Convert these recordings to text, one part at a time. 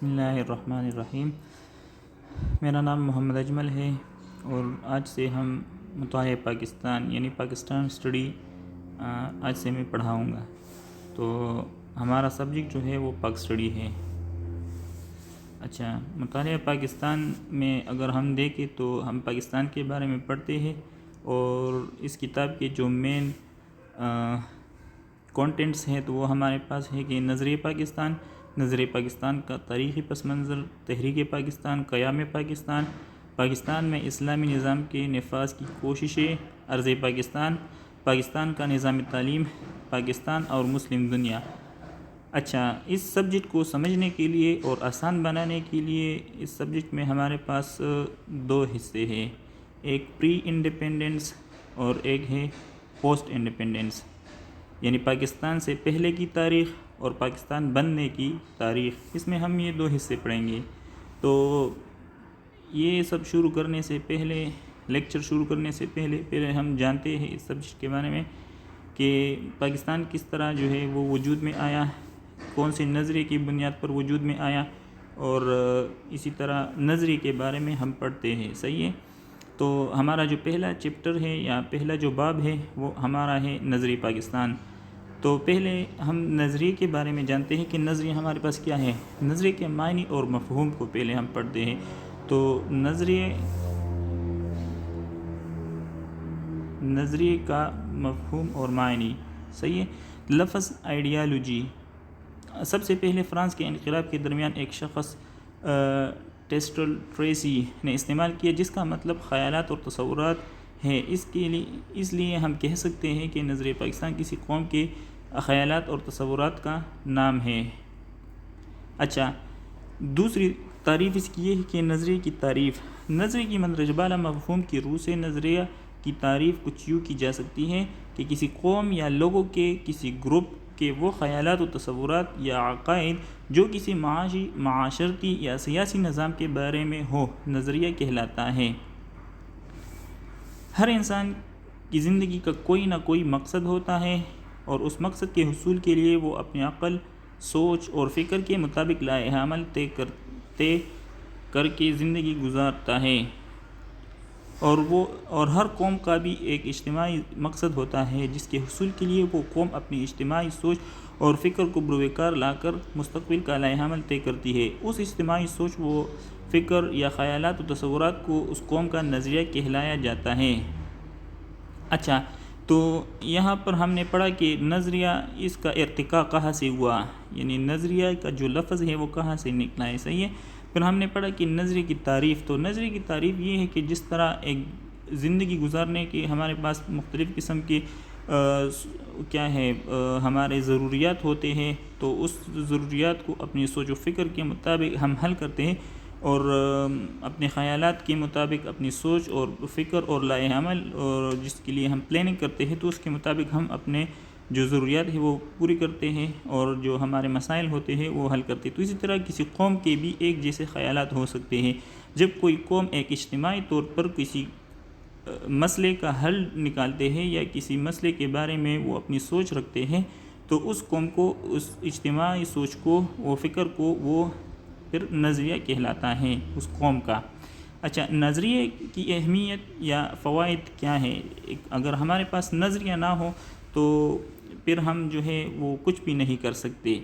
بسم اللہ الرحمن الرحیم۔ میرا نام محمد اجمل ہے اور آج سے ہم مطالعہ پاکستان یعنی پاکستان اسٹڈی آج سے میں پڑھاؤں گا۔ تو ہمارا سبجیکٹ جو ہے وہ پاک اسٹڈی ہے۔ اچھا، مطالعہ پاکستان میں اگر ہم دیکھیں تو ہم پاکستان کے بارے میں پڑھتے ہیں اور اس کتاب کے جو مین کانٹینٹس ہیں تو وہ ہمارے پاس ہے کہ نظریہ پاکستان کا تاریخی پس منظر، تحریک پاکستان، قیام پاکستان، پاکستان میں اسلامی نظام کے نفاذ کی کوششیں، عرض پاکستان کا نظام تعلیم، پاکستان اور مسلم دنیا۔ اچھا، اس سبجیکٹ کو سمجھنے کے لیے اور آسان بنانے کے لیے اس سبجیکٹ میں ہمارے پاس دو حصے ہیں، ایک پری انڈیپینڈنس اور ایک ہے پوسٹ انڈیپینڈنس، یعنی پاکستان سے پہلے کی تاریخ اور پاکستان بننے کی تاریخ۔ اس میں ہم یہ دو حصے پڑھیں گے۔ تو یہ سب شروع کرنے سے پہلے، لیکچر شروع کرنے سے پہلے ہم جانتے ہیں اس سبجیکٹ کے بارے میں کہ پاکستان کس طرح جو ہے وہ وجود میں آیا، کون سے نظریے کی بنیاد پر وجود میں آیا، اور اسی طرح نظریے کے بارے میں ہم پڑھتے ہیں۔ صحیح ہے؟ تو ہمارا جو پہلا چیپٹر ہے یا پہلا جو باب ہے وہ ہمارا ہے نظریہ پاکستان۔ تو پہلے ہم نظریے کے بارے میں جانتے ہیں کہ نظریہ ہمارے پاس کیا ہے۔ نظریے کے معنی اور مفہوم کو پہلے ہم پڑھتے ہیں۔ تو نظریے کا مفہوم اور معنی، صحیح ہے۔ لفظ آئیڈیالوجی سب سے پہلے فرانس کے انقلاب کے درمیان ایک شخص ٹیسٹل ٹریسی نے استعمال کیا، جس کا مطلب خیالات اور تصورات ہے۔ اس لیے ہم کہہ سکتے ہیں کہ نظریہ پاکستان کسی قوم کے خیالات اور تصورات کا نام ہے۔ اچھا، دوسری تعریف اس کی یہ ہے کہ نظریے کی تعریف، نظریے کی مندرجہ بالا مفہوم کی روح سے نظریہ کی تعریف کچھ یوں کی جا سکتی ہے کہ کسی قوم یا لوگوں کے کسی گروپ کے وہ خیالات و تصورات یا عقائد جو کسی معاشرتی یا سیاسی نظام کے بارے میں ہو، نظریہ کہلاتا ہے۔ ہر انسان کی زندگی کا کوئی نہ کوئی مقصد ہوتا ہے اور اس مقصد کے حصول کے لیے وہ اپنی عقل، سوچ اور فکر کے مطابق لائحہ عمل طے کر کے زندگی گزارتا ہے۔ اور ہر قوم کا بھی ایک اجتماعی مقصد ہوتا ہے جس کے حصول کے لیے وہ قوم اپنی اجتماعی سوچ اور فکر کو بروکار لا کر مستقبل کا لائحہ عمل طے کرتی ہے۔ اس اجتماعی سوچ و فکر یا خیالات و تصورات کو اس قوم کا نظریہ کہلایا جاتا ہے۔ اچھا، تو یہاں پر ہم نے پڑھا کہ نظریہ، اس کا ارتقاء کہاں سے ہوا، یعنی نظریہ کا جو لفظ ہے وہ کہاں سے نکلا ہے۔ صحیح ہے۔ پھر ہم نے پڑھا کہ نظریے کی تعریف، تو نظریے کی تعریف یہ ہے کہ جس طرح ایک زندگی گزارنے کے ہمارے پاس مختلف قسم کے ہمارے ضروریات ہوتے ہیں، تو اس ضروریات کو اپنی سوچ و فکر کے مطابق ہم حل کرتے ہیں اور اپنے خیالات کے مطابق اپنی سوچ اور فکر اور لائحہ عمل اور جس کے لیے ہم پلاننگ کرتے ہیں تو اس کے مطابق ہم اپنے جو ضروریات ہیں وہ پوری کرتے ہیں اور جو ہمارے مسائل ہوتے ہیں وہ حل کرتے ہیں۔ تو اسی طرح کسی قوم کے بھی ایک جیسے خیالات ہو سکتے ہیں۔ جب کوئی قوم ایک اجتماعی طور پر کسی مسئلے کا حل نکالتے ہیں یا کسی مسئلے کے بارے میں وہ اپنی سوچ رکھتے ہیں تو اس قوم کو، اس اجتماعی سوچ کو، وہ فکر کو، وہ پھر نظریہ کہلاتا ہے اس قوم کا۔ اچھا، نظریے کی اہمیت یا فوائد کیا ہے؟ اگر ہمارے پاس نظریہ نہ ہو تو پھر ہم جو ہے وہ کچھ بھی نہیں کر سکتے۔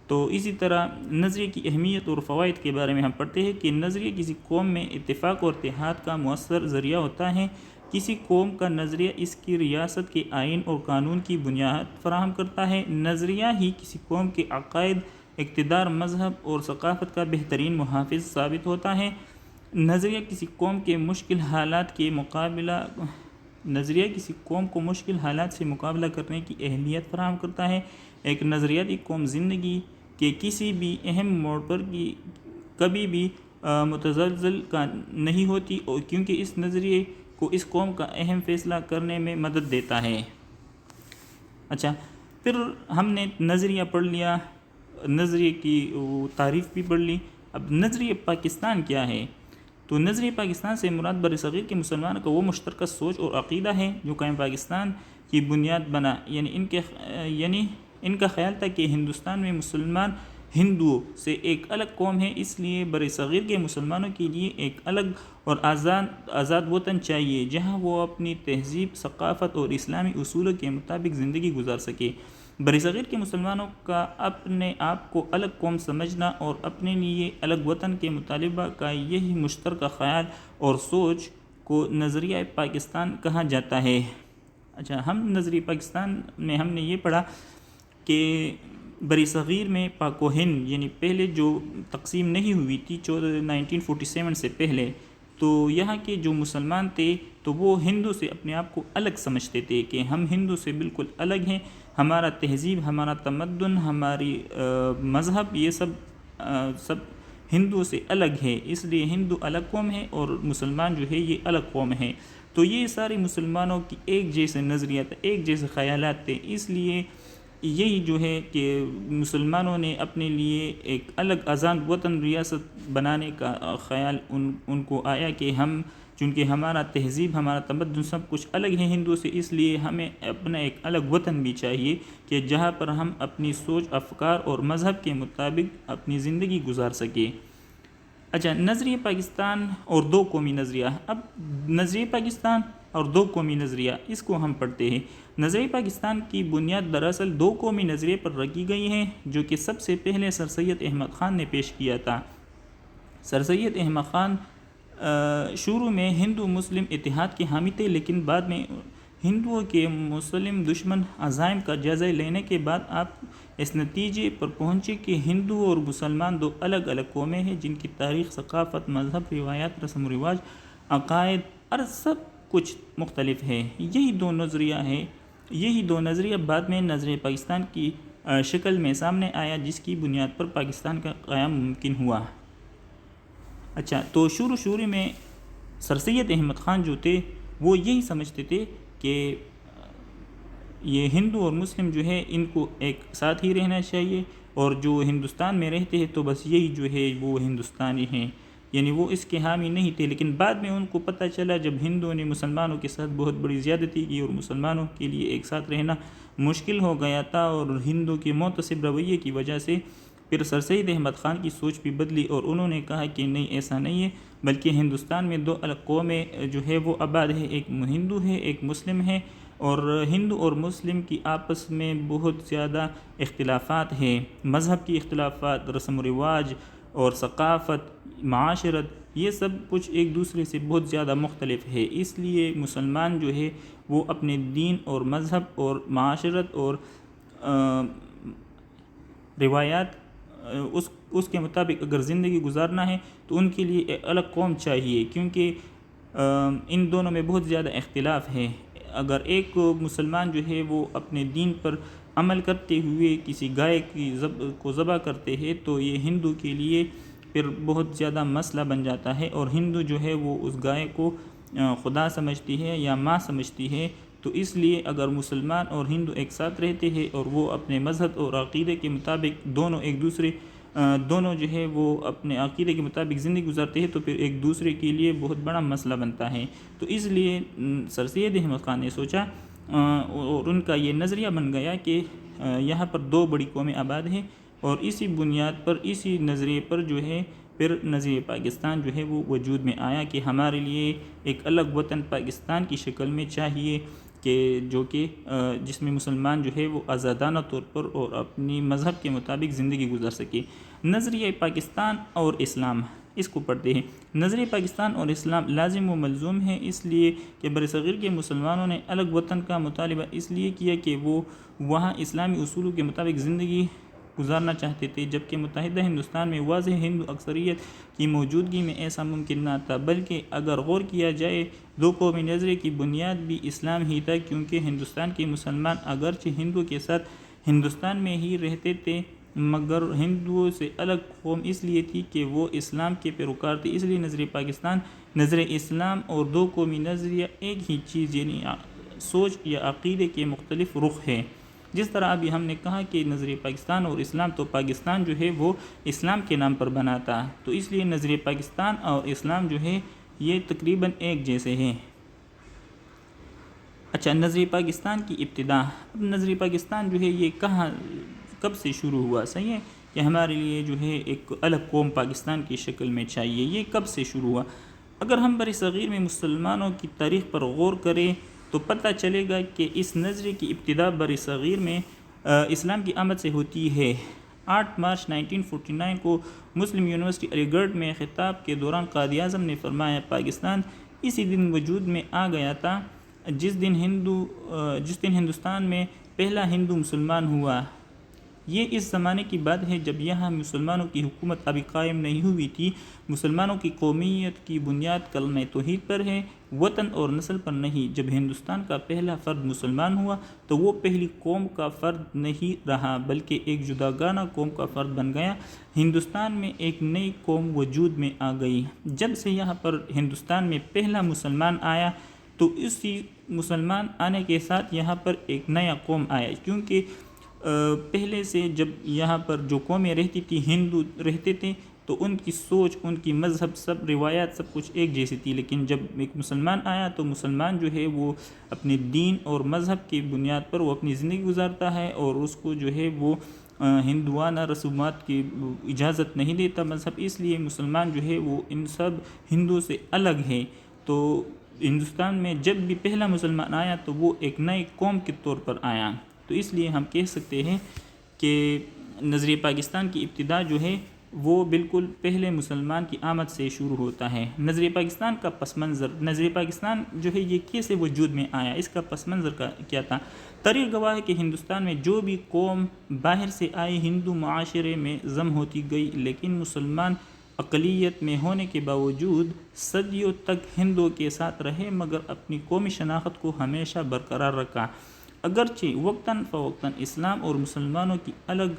تو اسی طرح نظریے کی اہمیت اور فوائد کے بارے میں ہم پڑھتے ہیں کہ نظریہ کسی قوم میں اتفاق اور اتحاد کا مؤثر ذریعہ ہوتا ہے۔ کسی قوم کا نظریہ اس کی ریاست کے آئین اور قانون کی بنیاد فراہم کرتا ہے۔ نظریہ ہی کسی قوم کے عقائد، اقتدار، مذہب اور ثقافت کا بہترین محافظ ثابت ہوتا ہے۔ نظریہ کسی قوم کو مشکل حالات سے مقابلہ کرنے کی اہلیت فراہم کرتا ہے۔ ایک نظریاتی قوم زندگی کے کسی بھی اہم موڑ پر کبھی بھی متزلزل نہیں ہوتی کیونکہ اس نظریے کو اس قوم کا اہم فیصلہ کرنے میں مدد دیتا ہے۔ اچھا، پھر ہم نے نظریہ پڑھ لیا، نظریے کی تعریف بھی پڑھ لی۔ اب نظریہ پاکستان کیا ہے؟ تو نظریہ پاکستان سے مراد برصغیر کے مسلمانوں کا وہ مشترکہ سوچ اور عقیدہ ہے جو قائم پاکستان کی بنیاد بنا، یعنی ان کا خیال تھا کہ ہندوستان میں مسلمان ہندوؤں سے ایک الگ قوم ہے، اس لیے بر صغیر کے مسلمانوں کے لیے ایک الگ اور آزاد وطن چاہیے جہاں وہ اپنی تہذیب، ثقافت اور اسلامی اصولوں کے مطابق زندگی گزار سکے۔ بر صغیر کے مسلمانوں کا اپنے آپ کو الگ قوم سمجھنا اور اپنے لیے الگ وطن کے مطالبہ کا یہی مشترکہ خیال اور سوچ کو نظریہ پاکستان کہا جاتا ہے۔ اچھا، ہم نظریہ پاکستان میں ہم نے یہ پڑھا کہ بر صغیر میں پاک و ہند یعنی پہلے جو تقسیم نہیں ہوئی تھی 1947 سے پہلے، تو یہاں کے جو مسلمان تھے تو وہ ہندو سے اپنے آپ کو الگ سمجھتے تھے کہ ہم ہندو سے بالکل الگ ہیں، ہمارا تہذیب، ہمارا تمدن، ہماری مذہب، یہ سب ہندو سے الگ ہے، اس لیے ہندو الگ قوم ہے اور مسلمان جو ہے یہ الگ قوم ہے۔ تو یہ سارے مسلمانوں کی ایک جیسے نظریات، ایک جیسے خیالات تھے، اس لیے یہی جو ہے کہ مسلمانوں نے اپنے لیے ایک الگ آزاد وطن ریاست بنانے کا خیال ان کو آیا کہ ہم چونکہ ہمارا تہذیب، ہمارا تمدن سب کچھ الگ ہے ہندو سے، اس لیے ہمیں اپنا ایک الگ وطن بھی چاہیے کہ جہاں پر ہم اپنی سوچ، افکار اور مذہب کے مطابق اپنی زندگی گزار سکیں۔ اچھا، نظریہ پاکستان اور دو قومی نظریہ۔ اب نظریہ پاکستان اور دو قومی نظریہ، اس کو ہم پڑھتے ہیں۔ نظریہ پاکستان کی بنیاد دراصل دو قومی نظریے پر رکھی گئی ہے، جو کہ سب سے پہلے سر سید احمد خان نے پیش کیا تھا۔ سر سید احمد خان شروع میں ہندو مسلم اتحاد کے حامی تھے، لیکن بعد میں ہندوؤں کے مسلم دشمن عزائم کا جائزہ لینے کے بعد آپ اس نتیجے پر پہنچے کہ ہندو اور مسلمان دو الگ الگ قومیں ہیں جن کی تاریخ، ثقافت، مذہب، روایات، رسم و رواج، عقائد اور سب کچھ مختلف ہے۔ یہی دو نظریہ بعد میں نظریہ پاکستان کی شکل میں سامنے آیا، جس کی بنیاد پر پاکستان کا قیام ممکن ہوا۔ اچھا، تو شروع میں سر سید احمد خان جو تھے وہ یہی سمجھتے تھے کہ یہ ہندو اور مسلم جو ہے ان کو ایک ساتھ ہی رہنا چاہیے، اور جو ہندوستان میں رہتے ہیں تو بس یہی جو ہے وہ ہندوستانی ہیں، یعنی وہ اس کے حامی نہیں تھے۔ لیکن بعد میں ان کو پتہ چلا جب ہندوؤں نے مسلمانوں کے ساتھ بہت بڑی زیادتی کی اور مسلمانوں کے لیے ایک ساتھ رہنا مشکل ہو گیا تھا، اور ہندو کے معتصب رویے کی وجہ سے پھر سر سید احمد خان کی سوچ بھی بدلی اور انہوں نے کہا کہ نہیں، ایسا نہیں ہے، بلکہ ہندوستان میں دو الگ قومیں جو ہے وہ آباد ہے، ایک ہندو ہے، ایک مسلم ہے، اور ہندو اور مسلم کی آپس میں بہت زیادہ اختلافات ہیں، مذہب کی اختلافات، رسم و رواج اور ثقافت، معاشرت، یہ سب کچھ ایک دوسرے سے بہت زیادہ مختلف ہے۔ اس لیے مسلمان جو ہے وہ اپنے دین اور مذہب اور معاشرت اور روایات اس کے مطابق اگر زندگی گزارنا ہے تو ان کے لیے ایک الگ قوم چاہیے، کیونکہ ان دونوں میں بہت زیادہ اختلاف ہے۔ اگر ایک مسلمان جو ہے وہ اپنے دین پر عمل کرتے ہوئے کسی گائے کو ذبح کرتے ہیں تو یہ ہندو کے لیے پھر بہت زیادہ مسئلہ بن جاتا ہے، اور ہندو جو ہے وہ اس گائے کو خدا سمجھتی ہے یا ماں سمجھتی ہے۔ تو اس لیے اگر مسلمان اور ہندو ایک ساتھ رہتے ہیں اور وہ اپنے مذہب اور عقیدے کے مطابق دونوں جو ہے وہ اپنے عقیدے کے مطابق زندگی گزارتے ہیں تو پھر ایک دوسرے کے لیے بہت بڑا مسئلہ بنتا ہے۔ تو اس لیے سر سید احمد خان نے سوچا اور ان کا یہ نظریہ بن گیا کہ یہاں پر دو بڑی قومیں آباد ہیں، اور اسی بنیاد پر، اسی نظریے پر جو ہے پھر نظریہ پاکستان جو ہے وہ وجود میں آیا کہ ہمارے لیے ایک الگ وطن پاکستان کی شکل میں چاہیے کہ جس میں مسلمان جو ہے وہ آزادانہ طور پر اور اپنی مذہب کے مطابق زندگی گزار سکے۔ نظریہ پاکستان اور اسلام، اس کو پڑھتے ہیں۔ نظریہ پاکستان اور اسلام لازم و ملزوم ہے، اس لیے کہ برصغیر کے مسلمانوں نے الگ وطن کا مطالبہ اس لیے کیا کہ وہ وہاں اسلامی اصولوں کے مطابق زندگی گزارنا چاہتے تھے، جبکہ متحدہ ہندوستان میں واضح ہندو اکثریت کی موجودگی میں ایسا ممکن نہ تھا۔ بلکہ اگر غور کیا جائے دو قومی نظریے کی بنیاد بھی اسلام ہی تھا، کیونکہ ہندوستان کے مسلمان اگرچہ ہندو کے ساتھ ہندوستان میں ہی رہتے تھے مگر ہندوؤں سے الگ قوم اس لیے تھی کہ وہ اسلام کے پیروکار تھے۔ اس لیے نظریہ پاکستان، نظریہ اسلام اور دو قومی نظریہ ایک ہی چیز یعنی سوچ یا عقیدے کے مختلف رخ ہیں۔ جس طرح ابھی ہم نے کہا کہ نظریہ پاکستان اور اسلام، تو پاکستان جو ہے وہ اسلام کے نام پر بنا تھا، تو اس لیے نظریہ پاکستان اور اسلام جو ہے یہ تقریباً ایک جیسے ہیں۔ اچھا، نظریہ پاکستان کی ابتدا۔ اب نظریہ پاکستان جو ہے یہ کب سے شروع ہوا؟ صحیح ہے کہ ہمارے لیے جو ہے ایک الگ قوم پاکستان کی شکل میں چاہیے۔ یہ کب سے شروع ہوا؟ اگر ہم بر صغیر میں مسلمانوں کی تاریخ پر غور کریں تو پتہ چلے گا کہ اس نظریے کی ابتدا بر صغیر میں اسلام کی آمد سے ہوتی ہے۔ 8 مارچ 1949 کو مسلم یونیورسٹی علی گڑھ میں خطاب کے دوران قائد اعظم نے فرمایا، پاکستان اسی دن وجود میں آ گیا تھا جس دن ہندوستان میں پہلا ہندو مسلمان ہوا۔ یہ اس زمانے کی بات ہے جب یہاں مسلمانوں کی حکومت ابھی قائم نہیں ہوئی تھی۔ مسلمانوں کی قومیت کی بنیاد کلمہ توحید پر ہے، وطن اور نسل پر نہیں۔ جب ہندوستان کا پہلا فرد مسلمان ہوا تو وہ پہلی قوم کا فرد نہیں رہا بلکہ ایک جداگانہ قوم کا فرد بن گیا۔ ہندوستان میں ایک نئی قوم وجود میں آ گئی۔ جب سے یہاں پر ہندوستان میں پہلا مسلمان آیا تو اسی مسلمان آنے کے ساتھ یہاں پر ایک نیا قوم آیا، کیونکہ پہلے سے جب یہاں پر جو قومیں رہتی تھی، ہندو رہتے تھے، تو ان کی سوچ، ان کی مذہب، سب روایات سب کچھ ایک جیسی تھی۔ لیکن جب ایک مسلمان آیا تو مسلمان جو ہے وہ اپنے دین اور مذہب کی بنیاد پر وہ اپنی زندگی گزارتا ہے، اور اس کو جو ہے وہ ہندوانہ رسومات کی اجازت نہیں دیتا مذہب، اس لیے مسلمان جو ہے وہ ان سب ہندو سے الگ ہے۔ تو ہندوستان میں جب بھی پہلا مسلمان آیا تو وہ ایک نئی قوم کے طور پر آیا۔ تو اس لیے ہم کہہ سکتے ہیں کہ نظریہ پاکستان کی ابتدا جو ہے وہ بالکل پہلے مسلمان کی آمد سے شروع ہوتا ہے۔ نظریہ پاکستان کا پس منظر، نظریہ پاکستان جو ہے یہ کیسے وجود میں آیا، اس کا پس منظر کیا تھا؟ تاریخ گواہ ہے کہ ہندوستان میں جو بھی قوم باہر سے آئی ہندو معاشرے میں ضم ہوتی گئی، لیکن مسلمان اقلیت میں ہونے کے باوجود صدیوں تک ہندوؤں کے ساتھ رہے، مگر اپنی قومی شناخت کو ہمیشہ برقرار رکھا۔ اگرچہ وقتاً فوقتاً اسلام اور مسلمانوں کی الگ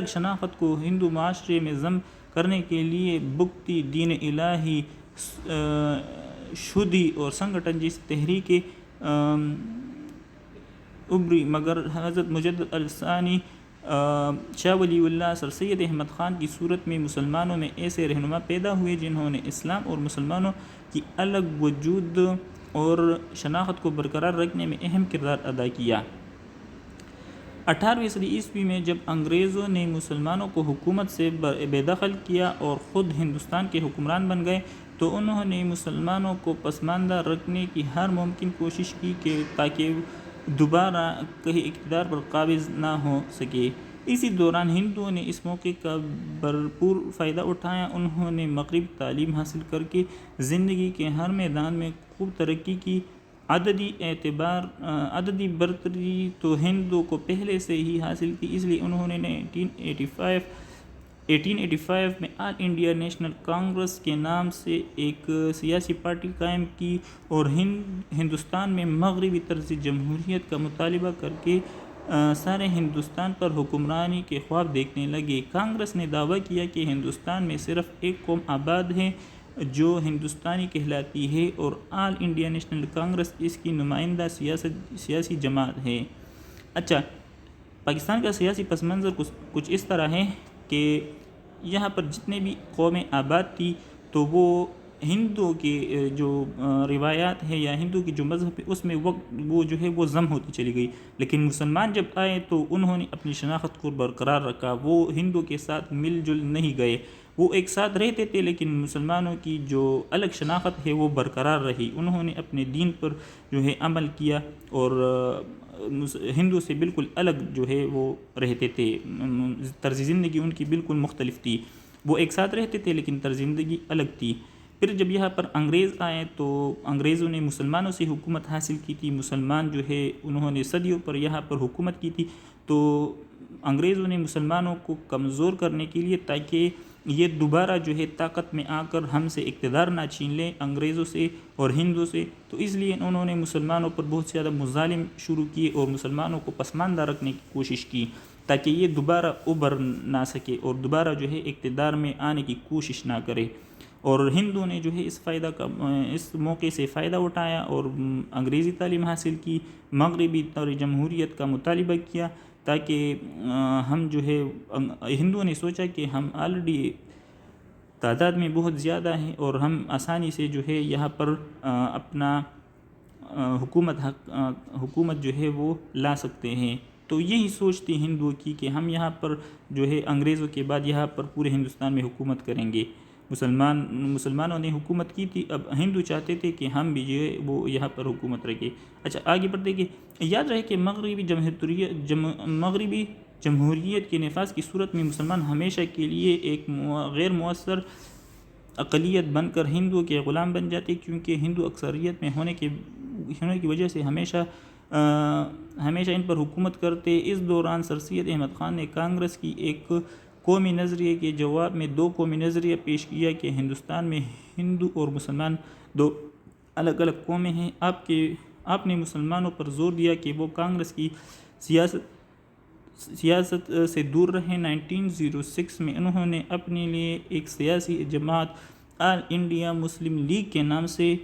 شناخت کو ہندو معاشرے میں ضم کرنے کے لیے بھکتی، دین الہی، شودھی اور سنگٹن جیسی تحریکیں ابھری، مگر حضرت مجدد الثانی شاہ ولی اللہ سر سید احمد خان کی صورت میں مسلمانوں میں ایسے رہنما پیدا ہوئے جنہوں نے اسلام اور مسلمانوں کی الگ وجود اور شناخت کو برقرار رکھنے میں اہم کردار ادا کیا۔ 18ویں صدی عیسوی میں جب انگریزوں نے مسلمانوں کو حکومت سے بے دخل کیا اور خود ہندوستان کے حکمران بن گئے تو انہوں نے مسلمانوں کو پسماندہ رکھنے کی ہر ممکن کوشش کی تاکہ دوبارہ کہیں اقتدار پر قابض نہ ہو سکے۔ اسی دوران ہندوؤں نے اس موقع کا بھرپور فائدہ اٹھایا۔ انہوں نے مغربی تعلیم حاصل کر کے زندگی کے ہر میدان میں خوب ترقی کی۔ عددی برتری تو ہندوؤں کو پہلے سے ہی حاصل تھی، اس لیے انہوں نے 1885 میں آل انڈیا نیشنل کانگریس کے نام سے ایک سیاسی پارٹی قائم کی اور ہندوستان میں مغربی طرز جمہوریت کا مطالبہ کر کے سارے ہندوستان پر حکمرانی کے خواب دیکھنے لگے۔ کانگریس نے دعویٰ کیا کہ ہندوستان میں صرف ایک قوم آباد ہے جو ہندوستانی کہلاتی ہے، اور آل انڈیا نیشنل کانگریس اس کی نمائندہ سیاسی جماعت ہے۔ اچھا، پاکستان کا سیاسی پس منظر کچھ اس طرح ہے کہ یہاں پر جتنے بھی قومیں آباد تھی تو وہ ہندوؤں کے جو روایات ہے یا ہندو کی جو مذہب ہے اس میں وہ جو ہے وہ ضم ہوتی چلی گئی، لیکن مسلمان جب آئے تو انہوں نے اپنی شناخت کو برقرار رکھا۔ وہ ہندو کے ساتھ مل جل نہیں گئے، وہ ایک ساتھ رہتے تھے لیکن مسلمانوں کی جو الگ شناخت ہے وہ برقرار رہی۔ انہوں نے اپنے دین پر جو ہے عمل کیا اور ہندو سے بالکل الگ جو ہے وہ رہتے تھے، طرز زندگی ان کی بالکل مختلف تھی۔ وہ ایک ساتھ رہتے تھے لیکن طرز زندگی الگ تھی۔ پھر جب یہاں پر انگریز آئے تو انگریزوں نے مسلمانوں سے حکومت حاصل کی تھی، مسلمان جو ہے انہوں نے صدیوں پر یہاں پر حکومت کی تھی، تو انگریزوں نے مسلمانوں کو کمزور کرنے کے لیے تاکہ یہ دوبارہ جو ہے طاقت میں آ کر ہم سے اقتدار نہ چھین لیں انگریزوں سے اور ہندو سے، تو اس لیے انہوں نے مسلمانوں پر بہت زیادہ مظالم شروع کیے اور مسلمانوں کو پسماندہ رکھنے کی کوشش کی تاکہ یہ دوبارہ ابھر نہ سکے اور دوبارہ جو ہے اقتدار میں آنے کی کوشش نہ کرے۔ اور ہندوؤں نے جو ہے اس موقع سے فائدہ اٹھایا اور انگریزی تعلیم حاصل کی، مغربی طور جمہوریت کا مطالبہ کیا تاکہ ہم جو ہے ہندوؤں نے سوچا کہ ہم آلریڈی تعداد میں بہت زیادہ ہیں اور ہم آسانی سے جو ہے یہاں پر اپنا حکومت جو ہے وہ لا سکتے ہیں۔ تو یہی سوچ تھی ہندوؤں کی کہ ہم یہاں پر جو ہے انگریزوں کے بعد یہاں پر پورے ہندوستان میں حکومت کریں گے۔ مسلمانوں نے حکومت کی تھی، اب ہندو چاہتے تھے کہ ہم بھی جو ہے وہ یہاں پر حکومت رکھیں۔ اچھا آگے بڑھتے کہ یاد رہے کہ مغربی جمہوریت کے نفاذ کی صورت میں مسلمان ہمیشہ کے لیے ایک غیر مؤثر اقلیت بن کر ہندوؤں کے غلام بن جاتے، کیونکہ ہندو اکثریت میں ہونے کی وجہ سے ہمیشہ ان پر حکومت کرتے۔ اس دوران سر سید احمد خان نے کانگریس کی ایک قومی نظریے کے جواب میں دو قومی نظریہ پیش کیا کہ ہندوستان میں ہندو اور مسلمان دو الگ الگ قومیں ہیں۔ آپ نے مسلمانوں پر زور دیا کہ وہ کانگریس کی سیاست سے دور رہیں۔ 1906 میں انہوں نے اپنے لیے ایک سیاسی جماعت آل انڈیا مسلم لیگ کے نام سے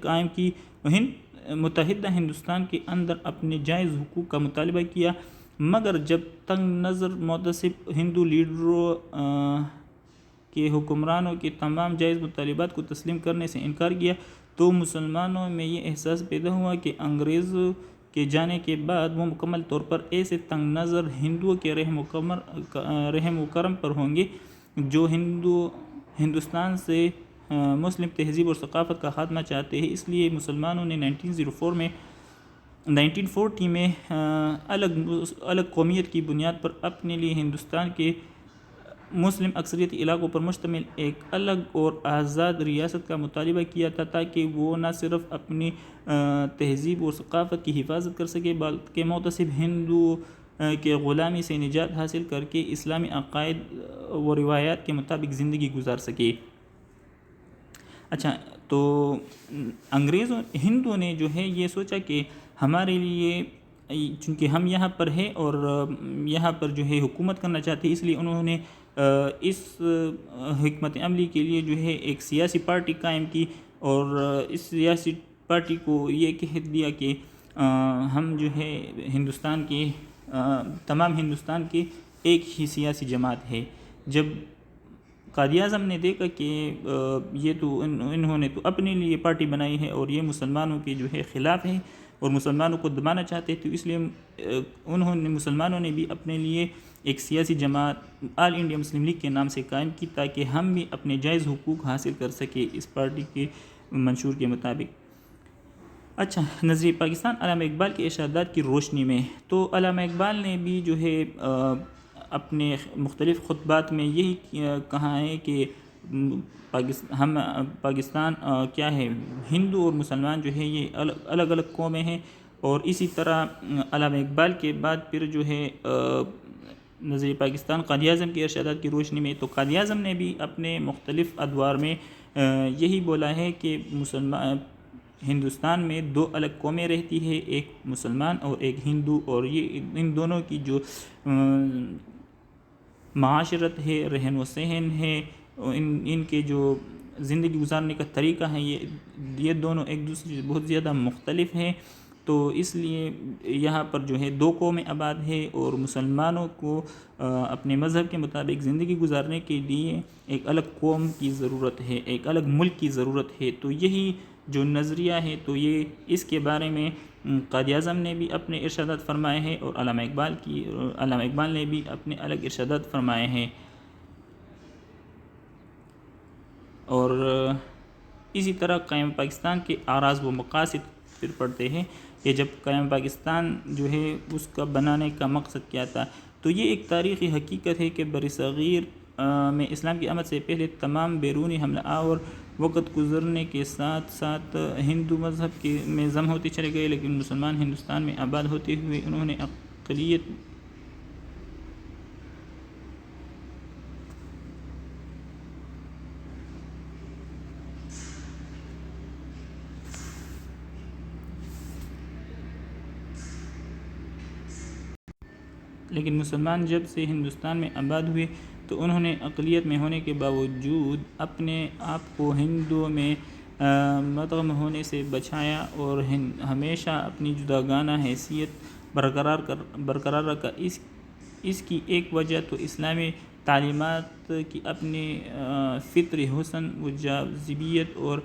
قائم کی۔ متحدہ ہندوستان کے اندر اپنے جائز حقوق کا مطالبہ کیا، مگر جب تنگ نظر متعصب ہندو لیڈروں کے حکمرانوں کے تمام جائز مطالبات کو تسلیم کرنے سے انکار کیا تو مسلمانوں میں یہ احساس پیدا ہوا کہ انگریزوں کے جانے کے بعد وہ مکمل طور پر ایسے تنگ نظر ہندوؤں کے رحم و کرم پر ہوں گے جو ہندوستان سے مسلم تہذیب اور ثقافت کا خاتمہ چاہتے ہیں۔ اس لیے مسلمانوں نے 1940 میں الگ قومیت کی بنیاد پر اپنے لیے ہندوستان کے مسلم اکثریتی علاقوں پر مشتمل ایک الگ اور آزاد ریاست کا مطالبہ کیا تھا، تاکہ وہ نہ صرف اپنی تہذیب اور ثقافت کی حفاظت کر سکے بلکہ متعصب ہندو کے غلامی سے نجات حاصل کر کے اسلامی عقائد و روایات کے مطابق زندگی گزار سکے۔ اچھا تو ہندوؤں نے جو ہے یہ سوچا کہ ہمارے لیے چونکہ ہم یہاں پر ہیں اور یہاں پر جو ہے حکومت کرنا چاہتے ہیں، اس لیے انہوں نے اس حکمت عملی کے لیے جو ہے ایک سیاسی پارٹی قائم کی، اور اس سیاسی پارٹی کو یہ کہہ دیا کہ ہم جو ہے تمام ہندوستان کے ایک ہی سیاسی جماعت ہے۔ جب قائد اعظم نے دیکھا کہ یہ تو انہوں نے تو اپنے لیے پارٹی بنائی ہے اور یہ مسلمانوں کے جو ہے خلاف ہے اور مسلمانوں کو دبانا چاہتے، تو اس لیے مسلمانوں نے بھی اپنے لیے ایک سیاسی جماعت آل انڈیا مسلم لیگ کے نام سے قائم کی، تاکہ ہم بھی اپنے جائز حقوق حاصل کر سکیں اس پارٹی کے منشور کے مطابق۔ اچھا نظریہ پاکستان علامہ اقبال کے ارشادات کی روشنی میں، تو علامہ اقبال نے بھی جو ہے اپنے مختلف خطبات میں یہی کہا ہے کہ پاکستان کیا ہے، ہندو اور مسلمان جو ہے یہ الگ الگ قومیں ہیں۔ اور اسی طرح علامہ اقبال کے بعد پھر جو ہے نظریہ پاکستان قائد اعظم کے ارشادات کی روشنی میں، تو قائد اعظم نے بھی اپنے مختلف ادوار میں یہی بولا ہے کہ ہندوستان میں دو الگ قومیں رہتی ہے، ایک مسلمان اور ایک ہندو، اور یہ ان دونوں کی جو معاشرت ہے، رہن و سہن ہے، ان کے جو زندگی گزارنے کا طریقہ ہے، یہ دونوں ایک دوسرے سے بہت زیادہ مختلف ہیں۔ تو اس لیے یہاں پر جو ہے دو قومیں آباد ہے، اور مسلمانوں کو اپنے مذہب کے مطابق زندگی گزارنے کے لیے ایک الگ قوم کی ضرورت ہے، ایک الگ ملک کی ضرورت ہے۔ تو یہی جو نظریہ ہے، تو یہ اس کے بارے میں قائد اعظم نے بھی اپنے ارشادات فرمائے ہیں، اور علامہ اقبال نے بھی اپنے الگ ارشادات فرمائے ہیں۔ اور اسی طرح قائم پاکستان کے آراز و مقاصد پھر پڑھتے ہیں کہ جب قائم پاکستان جو ہے اس کا بنانے کا مقصد کیا تھا، تو یہ ایک تاریخی حقیقت ہے کہ برصغیر میں اسلام کی آمد سے پہلے تمام بیرونی حملہ آور وقت گزرنے کے ساتھ ساتھ ہندو مذہب میں ضم ہوتے چلے گئے، لیکن مسلمان ہندوستان میں آباد ہوتے ہوئے انہوں نے اقلیت جب سے ہندوستان میں آباد ہوئے تو انہوں نے اقلیت میں ہونے کے باوجود اپنے آپ کو ہندوؤں میں مدغم ہونے سے بچایا اور ہمیشہ اپنی جداگانہ حیثیت برقرار رکھا۔ اس کی ایک وجہ تو اسلامی تعلیمات کی اپنی فطری حسن و جاذبیت اور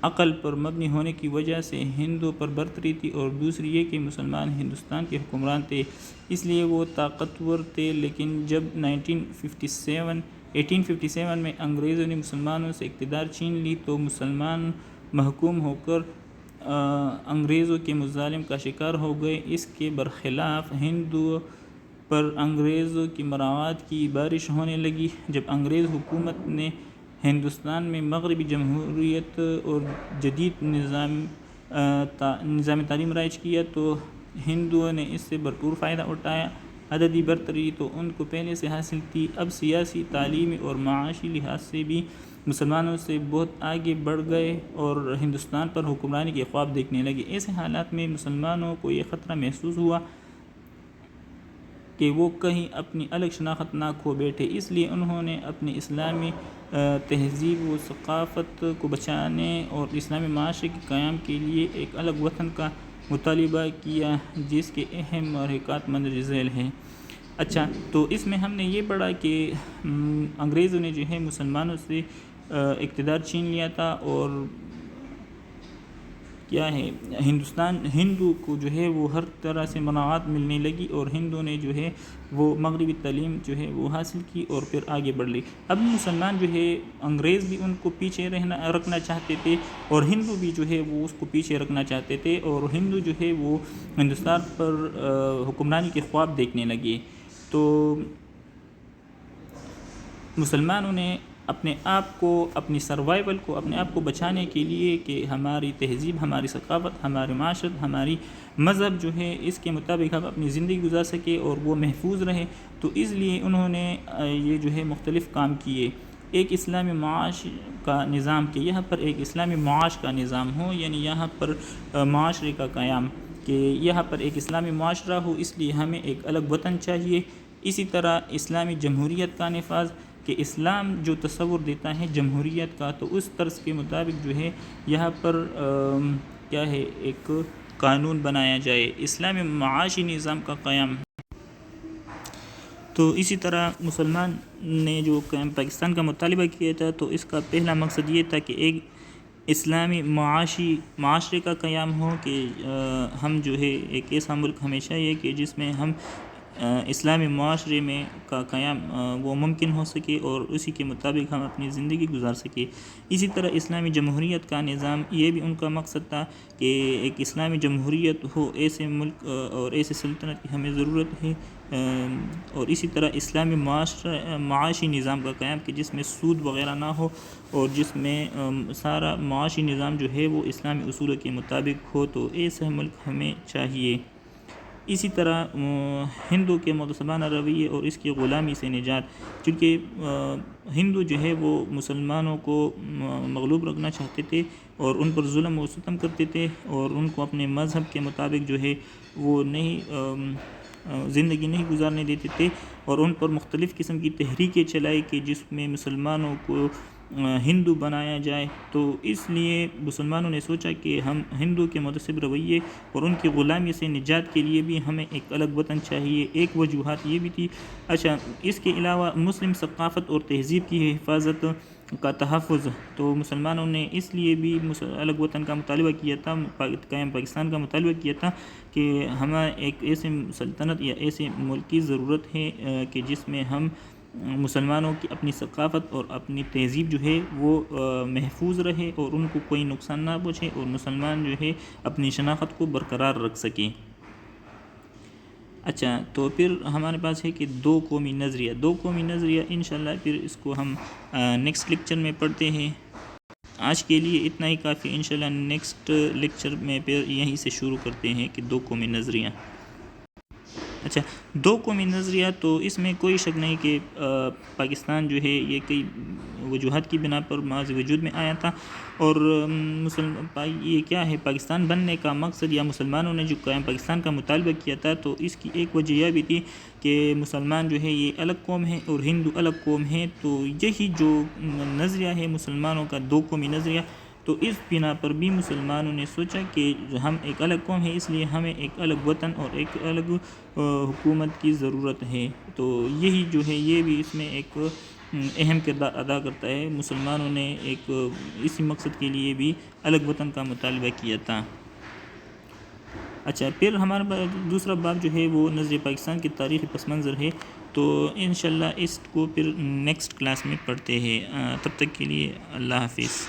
عقل پر مبنی ہونے کی وجہ سے ہندوؤں پر برتری تھی، اور دوسری یہ کہ مسلمان ہندوستان کے حکمران تھے، اس لیے وہ طاقتور تھے۔ لیکن جب 1857 میں انگریزوں نے مسلمانوں سے اقتدار چھین لی تو مسلمان محکوم ہو کر انگریزوں کے مظالم کا شکار ہو گئے۔ اس کے برخلاف ہندوؤں پر انگریزوں کی مراعات کی بارش ہونے لگی۔ جب انگریز حکومت نے ہندوستان میں مغربی جمہوریت اور جدید نظام تعلیم رائج کیا تو ہندوؤں نے اس سے بھرپور فائدہ اٹھایا۔ عددی برتری تو ان کو پہلے سے حاصل تھی، اب سیاسی، تعلیمی اور معاشی لحاظ سے بھی مسلمانوں سے بہت آگے بڑھ گئے اور ہندوستان پر حکمرانی کے خواب دیکھنے لگے۔ ایسے حالات میں مسلمانوں کو یہ خطرہ محسوس ہوا کہ وہ کہیں اپنی الگ شناخت نہ کھو بیٹھے، اس لیے انہوں نے اپنی اسلامی تہذیب و ثقافت کو بچانے اور اسلامی معاشرے کے قیام کے لیے ایک الگ وطن کا مطالبہ کیا، جس کے اہم محرکات مندرجہ ذیل ہیں۔ اچھا، تو اس میں ہم نے یہ پڑھا کہ انگریزوں نے جو ہے مسلمانوں سے اقتدار چھین لیا تھا، اور کیا ہے ہندو کو جو ہے وہ ہر طرح سے مناعات ملنے لگی، اور ہندو نے جو ہے وہ مغربی تعلیم جو ہے وہ حاصل کی اور پھر آگے بڑھ لی۔ اب مسلمان جو ہے انگریز بھی ان کو پیچھے رکھنا چاہتے تھے، اور ہندو بھی جو ہے وہ اس کو پیچھے رکھنا چاہتے تھے، اور ہندو جو ہے وہ ہندوستان پر حکمرانی کے خواب دیکھنے لگے۔ تو مسلمانوں نے اپنے آپ کو، اپنی سروائیول کو، اپنے آپ کو بچانے کے لیے کہ ہماری تہذیب، ہماری ثقافت، ہماری معاشرت، ہماری مذہب جو ہے اس کے مطابق ہم اپنی زندگی گزار سکے اور وہ محفوظ رہے، تو اس لیے انہوں نے یہ جو ہے مختلف کام کیے۔ ایک اسلامی معاش کا نظام، کہ یہاں پر ایک اسلامی معاش کا نظام ہو، یعنی یہاں پر معاشرے کا قیام، کہ یہاں پر ایک اسلامی معاشرہ ہو، اس لیے ہمیں ایک الگ وطن چاہیے۔ اسی طرح اسلامی جمہوریت کا نفاذ، کہ اسلام جو تصور دیتا ہے جمہوریت کا، تو اس طرز کے مطابق جو ہے یہاں پر کیا ہے ایک قانون بنایا جائے، اسلامی معاشی نظام کا قیام۔ تو اسی طرح مسلمان نے جو قیام پاکستان کا مطالبہ کیا تھا، تو اس کا پہلا مقصد یہ تھا کہ ایک اسلامی معاشرے کا قیام ہو، کہ ہم جو ہے ایک ایسا ملک ہمیں چاہیے کہ جس میں ہم اسلامی معاشرے میں کا قیام وہ ممکن ہو سکے، اور اسی کے مطابق ہم اپنی زندگی گزار سکے۔ اسی طرح اسلامی جمہوریت کا نظام، یہ بھی ان کا مقصد تھا کہ ایک اسلامی جمہوریت ہو، ایسے ملک اور ایسے سلطنت کی ہمیں ضرورت ہے، اور اسی طرح اسلامی معاشی نظام کا قیام، کہ جس میں سود وغیرہ نہ ہو، اور جس میں سارا معاشی نظام جو ہے وہ اسلامی اصولوں کے مطابق ہو، تو ایسا ملک ہمیں چاہیے۔ اسی طرح ہندو کے مغصبانہ رویے اور اس کی غلامی سے نجات، چونکہ ہندو جو ہے وہ مسلمانوں کو مغلوب رکھنا چاہتے تھے اور ان پر ظلم و ستم کرتے تھے، اور ان کو اپنے مذہب کے مطابق جو ہے وہ زندگی نہیں گزارنے دیتے تھے، اور ان پر مختلف قسم کی تحریکیں چلائی کہ جس میں مسلمانوں کو ہندو بنایا جائے۔ تو اس لیے مسلمانوں نے سوچا کہ ہم ہندو کے متعصب رویے اور ان کی غلامی سے نجات کے لیے بھی ہمیں ایک الگ وطن چاہیے۔ ایک وجوہات یہ بھی تھی۔ اچھا، اس کے علاوہ مسلم ثقافت اور تہذیب کی حفاظت کا تحفظ، تو مسلمانوں نے اس لیے بھی الگ وطن کا مطالبہ کیا تھا، قیام پاکستان کا مطالبہ کیا تھا کہ ہمیں ایک ایسے سلطنت یا ایسے ملک کی ضرورت ہے کہ جس میں ہم مسلمانوں کی اپنی ثقافت اور اپنی تہذیب جو ہے وہ محفوظ رہے اور ان کو کوئی نقصان نہ پہنچے، اور مسلمان جو ہے اپنی شناخت کو برقرار رکھ سکیں۔ اچھا، تو پھر ہمارے پاس ہے کہ دو قومی نظریہ انشاءاللہ پھر اس کو ہم نیکسٹ لیکچر میں پڑھتے ہیں۔ آج کے لیے اتنا ہی کافی، انشاءاللہ نیکسٹ لیکچر میں پھر یہیں سے شروع کرتے ہیں کہ دو قومی نظریہ۔ اچھا، دو قومی نظریہ، تو اس میں کوئی شک نہیں کہ پاکستان جو ہے یہ کئی وجوہات کی بنا پر ماضی وجود میں آیا تھا، اور یہ کیا ہے پاکستان بننے کا مقصد، یا مسلمانوں نے جو قیام پاکستان کا مطالبہ کیا تھا، تو اس کی ایک وجہ یہ بھی تھی کہ مسلمان جو ہے یہ الگ قوم ہے اور ہندو الگ قوم ہے، تو یہی جو نظریہ ہے مسلمانوں کا دو قومی نظریہ، تو اس بنا پر بھی مسلمانوں نے سوچا کہ ہم ایک الگ قوم ہے، اس لیے ہمیں ایک الگ وطن اور ایک الگ حکومت کی ضرورت ہے۔ تو یہی جو ہے یہ بھی اس میں ایک اہم کردار ادا کرتا ہے۔ مسلمانوں نے ایک اسی مقصد کے لیے بھی الگ وطن کا مطالبہ کیا تھا۔ اچھا، پھر ہمارا دوسرا باب جو ہے وہ نظریہ پاکستان کی تاریخی پس منظر ہے، تو انشاءاللہ اس کو پھر نیکسٹ کلاس میں پڑھتے ہیں۔ تب تک کے لیے اللہ حافظ۔